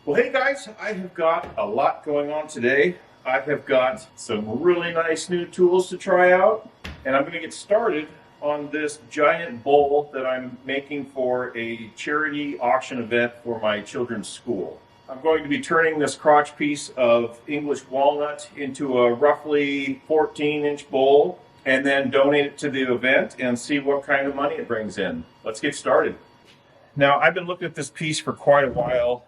Well, hey guys, I have got a lot going on today. I have got some really nice new tools to try out, and I'm going to get started on this giant bowl that I'm making for a charity auction event for my children's school. I'm going to be turning this crotch piece of English walnut into a roughly 14-inch bowl and then donate it to the event and see what kind of money it brings in. Let's get started. Now, I've been looking at this piece for quite a while.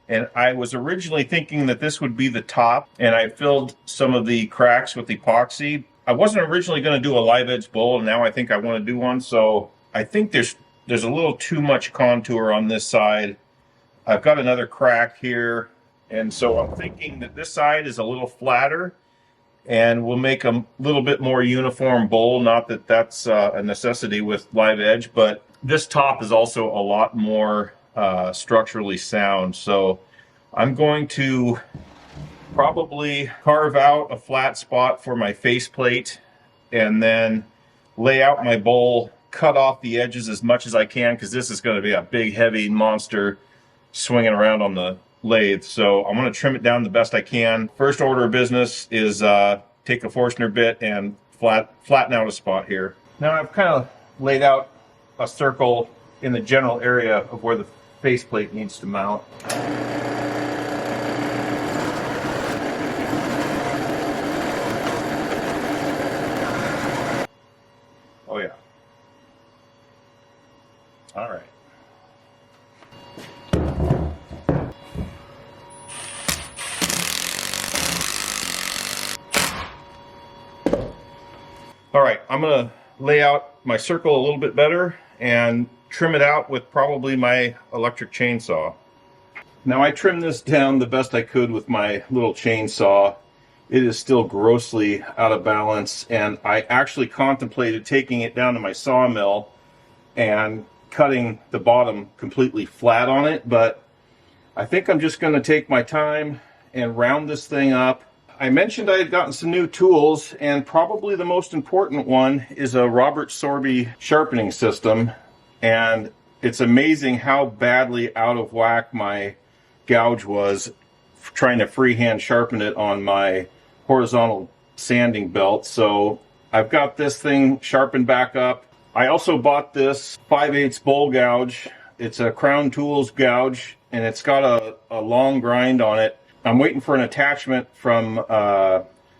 And I was originally thinking that this would be the top, and I filled some of the cracks with epoxy. I wasn't originally going to do a live edge bowl, and now I think I want to do one. So I think there's a little too much contour on this side. I've got another crack here, and so I'm thinking that this side is a little flatter, and we'll make a little bit more uniform bowl. Not that that's a necessity with live edge, but this top is also a lot more structurally sound. So I'm going to probably carve out a flat spot for my faceplate and then lay out my bowl, cut off the edges as much as I can, because this is going to be a big heavy monster swinging around on the lathe. So I'm going to trim it down the best I can. First order of business is take a Forstner bit and flatten out a spot here. Now I've kind of laid out a circle in the general area of where the faceplate needs to mount. Oh yeah. All right. All right, I'm gonna lay out my circle a little bit better and trim it out with probably my electric chainsaw. Now I trimmed this down the best I could with my little chainsaw. It is still grossly out of balance, and I actually contemplated taking it down to my sawmill and cutting the bottom completely flat on it, but I think I'm just going to take my time and round this thing up. I mentioned I had gotten some new tools, and probably the most important one is a Robert Sorby sharpening system. And it's amazing how badly out of whack my gouge was trying to freehand sharpen it on my horizontal sanding belt. So I've got this thing sharpened back up. I also bought this 5/8 bowl gouge. It's a Crown Tools gouge, and it's got a long grind on it. I'm waiting for an attachment from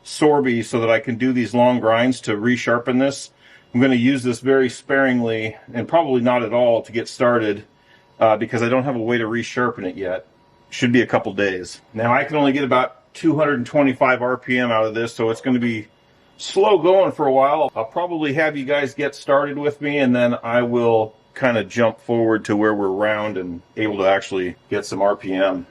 Sorby so that I can do these long grinds to resharpen this. I'm going to use this very sparingly and probably not at all to get started because I don't have a way to resharpen it yet. Should be a couple days. Now I can only get about 225 RPM out of this, so it's going to be slow going for a while. I'll probably have you guys get started with me, and then I will kind of jump forward to where we're round and able to actually get some RPM.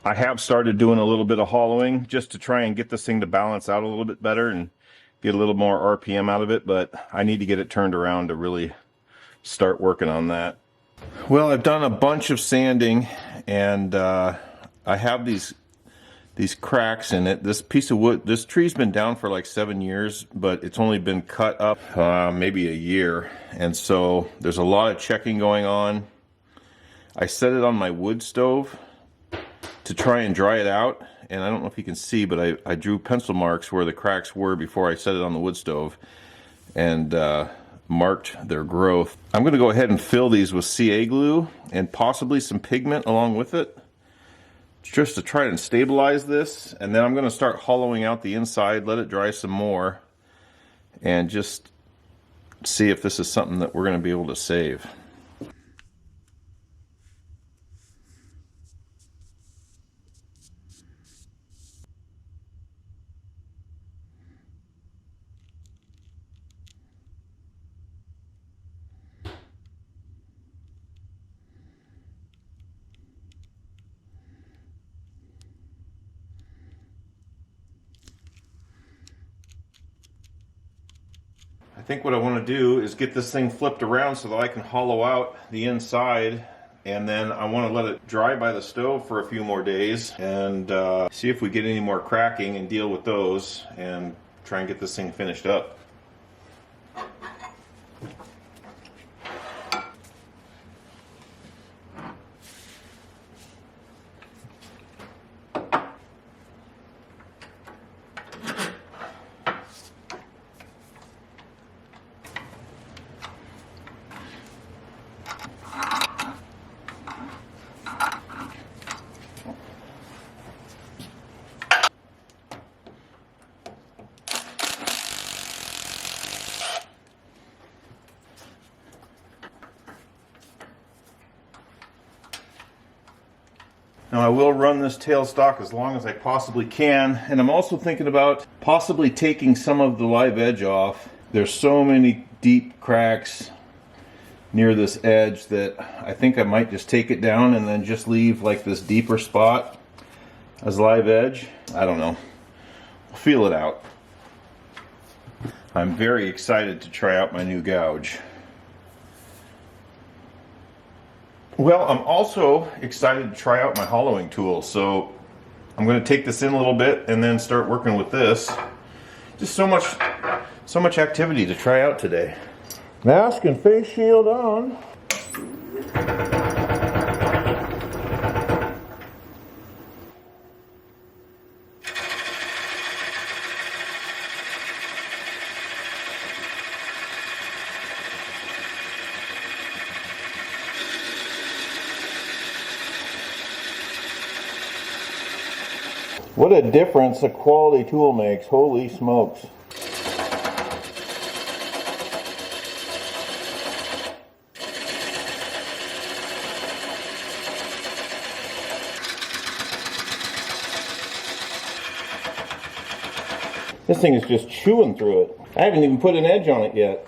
I have started doing a little bit of hollowing just to try and get this thing to balance out a little bit better and get a little more RPM out of it, but I need to get it turned around to really start working on that. Well, I've done a bunch of sanding, and I have these cracks in it. This piece of wood, this tree's been down for like 7 years, but it's only been cut up maybe a year, and so there's a lot of checking going on. I set it on my wood stove to try and dry it out, and I don't know if you can see, but I drew pencil marks where the cracks were before I set it on the wood stove, and marked their growth. I'm going to go ahead and fill these with CA glue and possibly some pigment along with it, just to try and stabilize this. And then I'm going to start hollowing out the inside, let it dry some more, and just see if this is something that we're going to be able to save. I think what I want to do is get this thing flipped around so that I can hollow out the inside, and then I want to let it dry by the stove for a few more days and see if we get any more cracking and deal with those and try and get this thing finished up. Now I will run this tailstock as long as I possibly can, and I'm also thinking about possibly taking some of the live edge off. There's so many deep cracks near this edge that I think I might just take it down and then just leave like this deeper spot as live edge. I don't know. We'll feel it out. I'm very excited to try out my new gouge. Well, I'm also excited to try out my hollowing tool, so I'm going to take this in a little bit and then start working with this. Just so much activity to try out today. Mask and face shield on. What a difference a quality tool makes, holy smokes. This thing is just chewing through it. I haven't even put an edge on it yet.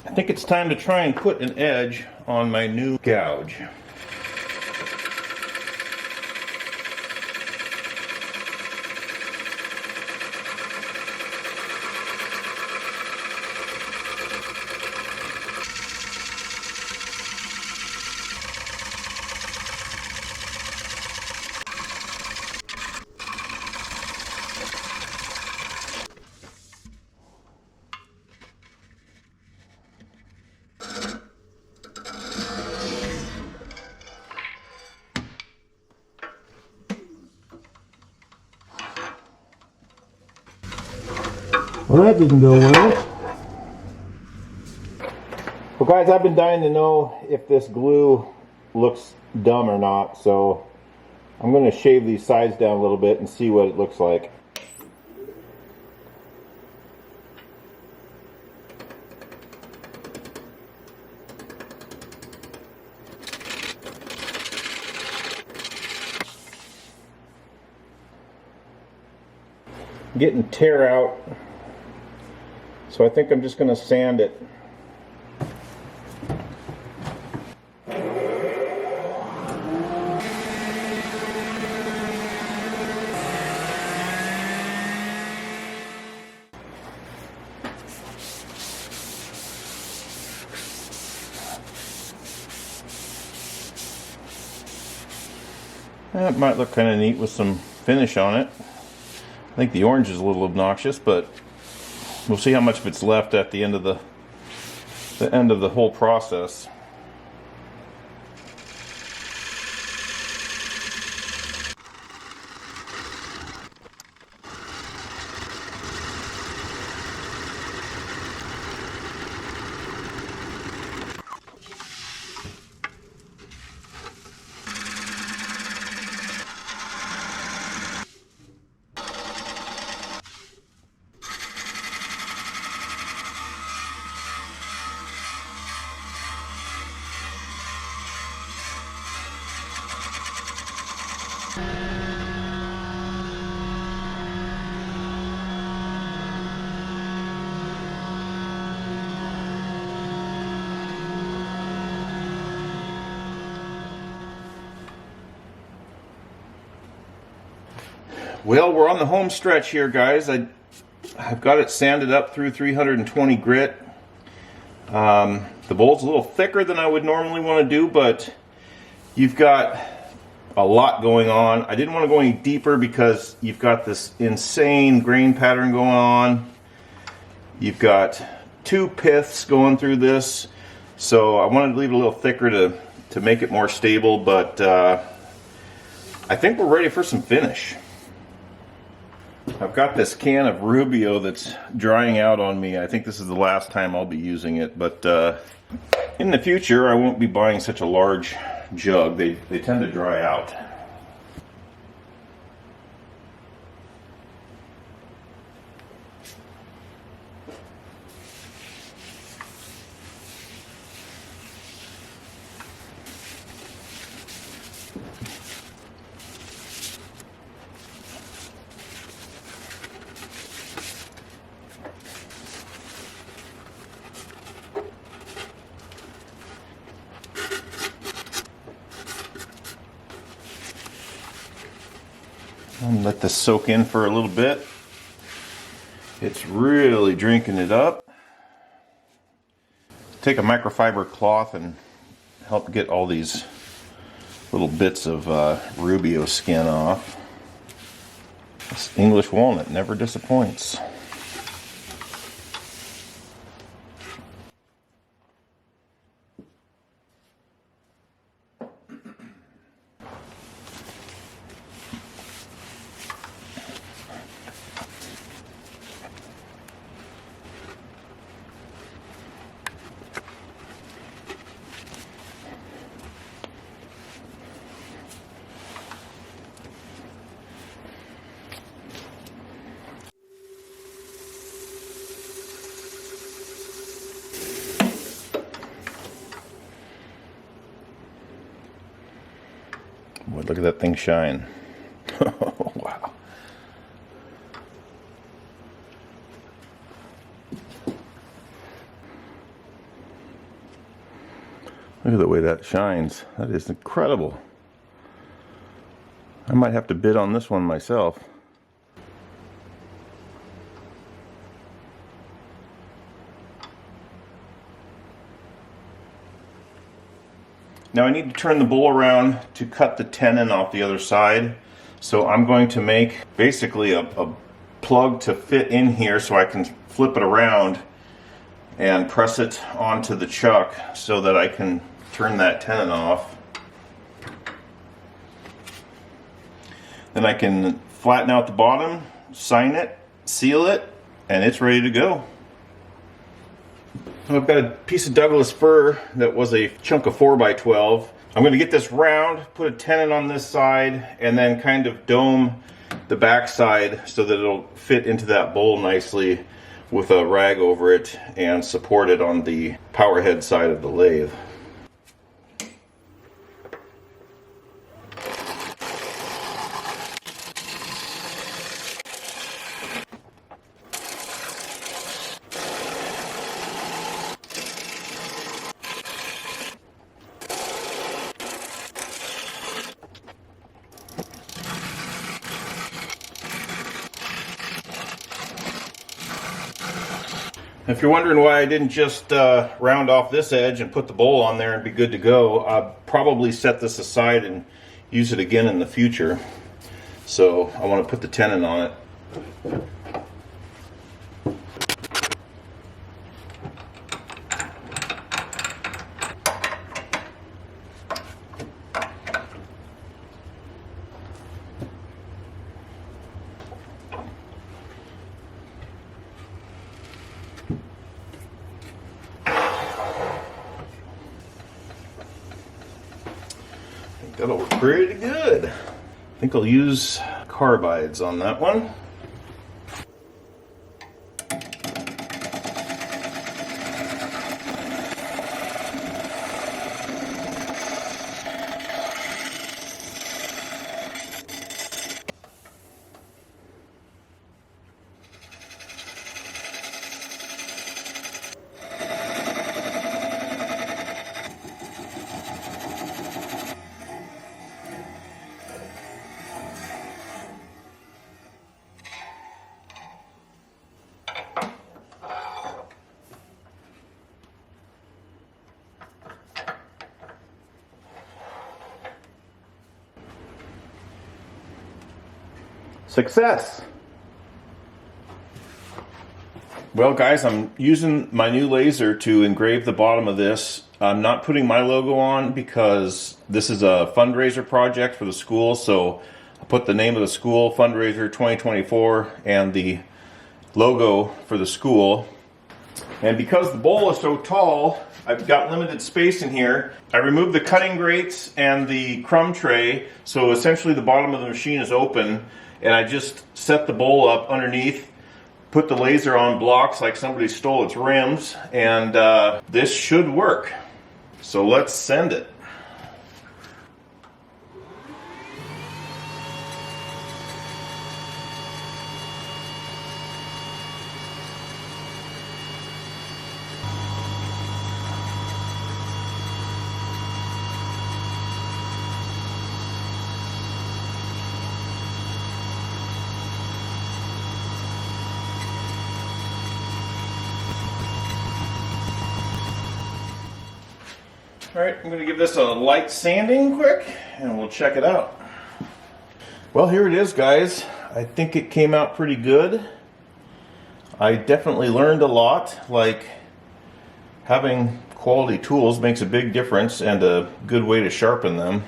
I think it's time to try and put an edge on my new gouge. Well, that didn't go well. Well, guys, I've been dying to know if this glue looks dumb or not, so I'm going to shave these sides down a little bit and see what it looks like. Getting tear out, so I think I'm just going to sand it. That might look kind of neat with some finish on it. I think the orange is a little obnoxious, but we'll see how much of it's left at the end of the whole process. Well, we're on the home stretch here, guys. I've got it sanded up through 320 grit. The bowl's a little thicker than I would normally want to do, but you've got a lot going on. I didn't want to go any deeper because you've got this insane grain pattern going on. You've got two piths going through this, so I wanted to leave it a little thicker to make it more stable, but I think we're ready for some finish. I've got this can of Rubio that's drying out on me. I think this is the last time I'll be using it, but in the future I won't be buying such a large jug. They tend to dry out. And let this soak in for a little bit. It's really drinking it up. Take a microfiber cloth and help get all these little bits of Rubio skin off. This English walnut never disappoints. Boy, look at that thing shine. Wow. Look at the way that shines. That is incredible. I might have to bid on this one myself. Now I need to turn the bowl around to cut the tenon off the other side. So I'm going to make basically a plug to fit in here so I can flip it around and press it onto the chuck so that I can turn that tenon off. Then I can flatten out the bottom, sign it, seal it, and it's ready to go. I've got a piece of Douglas fir that was a chunk of 4x12 I'm going to get this round, put a tenon on this side, and then kind of dome the back side so that it'll fit into that bowl nicely with a rag over it and support it on the power head side of the lathe. If you're wondering why I didn't just round off this edge and put the bowl on there and be good to go, I'll probably set this aside and use it again in the future. So I want to put the tenon on it. That'll work pretty good. I think I'll use carbides on that one. Success! Well guys, I'm using my new laser to engrave the bottom of this. I'm not putting my logo on because this is a fundraiser project for the school, so I put the name of the school, Fundraiser 2024, and the logo for the school. And because the bowl is so tall, I've got limited space in here. I removed the cutting grates and the crumb tray, so essentially the bottom of the machine is open. And I just set the bowl up underneath, put the laser on blocks like somebody stole its rims, and this should work. So let's send it. Alright, I'm going to give this a light sanding quick and we'll check it out. Well, here it is, guys. I think it came out pretty good. I definitely learned a lot, like having quality tools makes a big difference and a good way to sharpen them.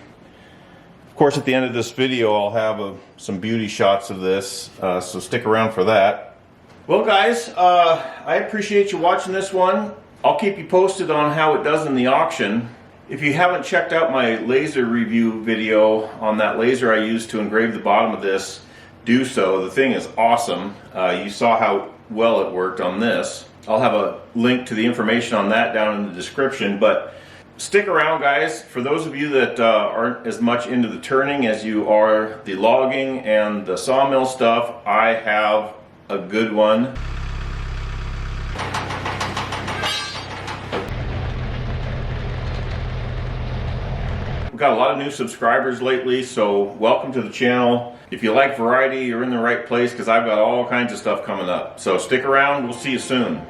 Of course, at the end of this video I'll have some beauty shots of this, so stick around for that. Well guys, I appreciate you watching this one. I'll keep you posted on how it does in the auction. If you haven't checked out my laser review video on that laser I used to engrave the bottom of this, do so. The thing is awesome. You saw how well it worked on this. I'll have a link to the information on that down in the description, but stick around guys. For those of you that aren't as much into the turning as you are the logging and the sawmill stuff, I have a good one. We've got a lot of new subscribers lately, so welcome to the channel. If you like variety, you're in the right place because I've got all kinds of stuff coming up. So stick around, we'll see you soon.